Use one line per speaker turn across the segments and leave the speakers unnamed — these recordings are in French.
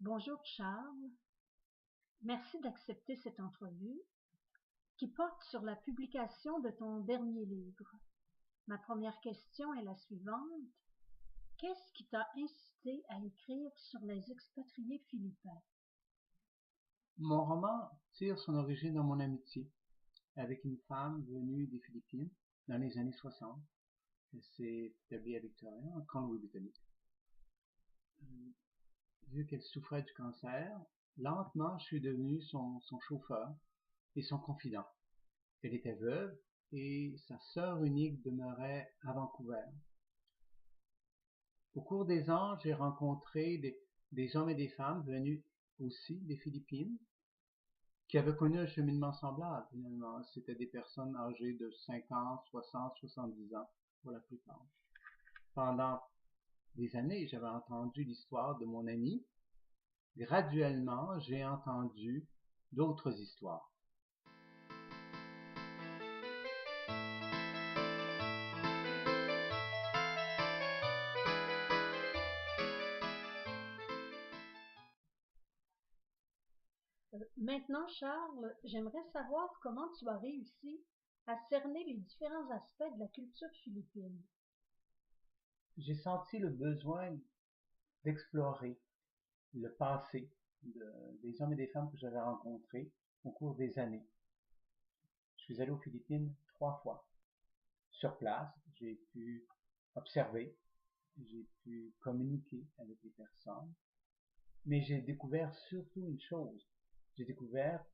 Bonjour Charles, merci d'accepter cette entrevue qui porte sur la publication de ton dernier livre. Ma première question est la suivante. Qu'est-ce qui t'a incité à écrire sur les expatriés philippins?
Mon roman tire son origine dans mon amitié avec une femme venue des Philippines dans les années 60. Elle s'est établie à Victoria, en Colombie-Britannique. Vu qu'elle souffrait du cancer, lentement je suis devenu son chauffeur et son confident. Elle était veuve et sa sœur unique demeurait à Vancouver. Au cours des ans, j'ai rencontré des hommes et des femmes venus aussi des Philippines qui avaient connu un cheminement semblable. Finalement, c'était des personnes âgées de 50, 60, 70 ans pour la plupart. Pendant des années, j'avais entendu l'histoire de mon ami. Graduellement, j'ai entendu d'autres histoires.
Maintenant Charles, j'aimerais savoir comment tu as réussi à cerner les différents aspects de la culture philippine.
J'ai senti le besoin d'explorer le passé des hommes et des femmes que j'avais rencontrés au cours des années. Je suis allé aux Philippines 3 fois. Sur place, j'ai pu observer, j'ai pu communiquer avec les personnes, mais j'ai découvert surtout une chose. J'ai découvert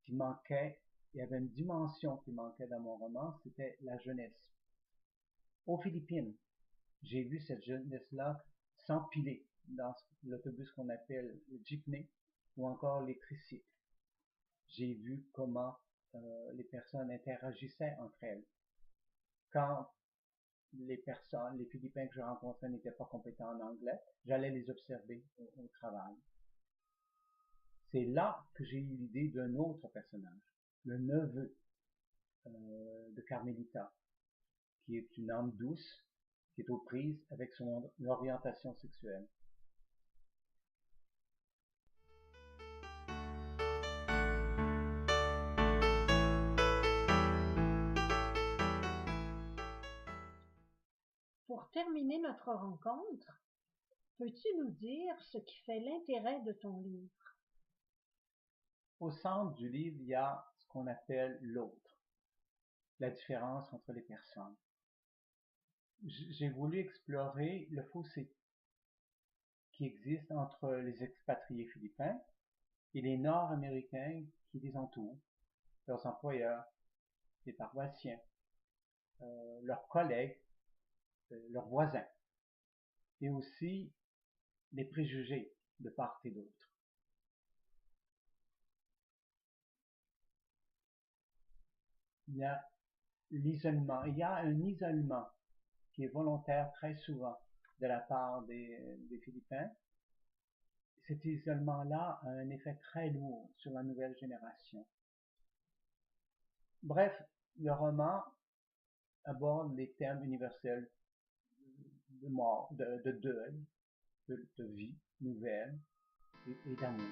qu'il manquait, il y avait une dimension qui manquait dans mon roman, c'était la jeunesse. Aux Philippines, j'ai vu cette jeunesse-là s'empiler dans l'autobus qu'on appelle le jeepney ou encore les tricycles. J'ai vu comment les personnes interagissaient entre elles. Quand les Philippins que je rencontrais n'étaient pas compétents en anglais, j'allais les observer au travail. C'est là que j'ai eu l'idée d'un autre personnage, le neveu de Carmelita, qui est une âme douce, qui est aux prises avec son orientation sexuelle.
Pour terminer notre rencontre, peux-tu nous dire ce qui fait l'intérêt de ton livre?
Au centre du livre, il y a ce qu'on appelle l'autre, la différence entre les personnes. J'ai voulu explorer le fossé qui existe entre les expatriés philippins et les Nord-Américains qui les entourent, leurs employeurs, les paroissiens, leurs collègues, leurs voisins, et aussi les préjugés de part et d'autre. Il y a l'isolement, il y a un isolement qui est volontaire très souvent de la part des Philippins. Cet isolement-là a un effet très lourd sur la nouvelle génération. Bref, le roman aborde les thèmes universels de mort, de deuil, de vie nouvelle et d'amour.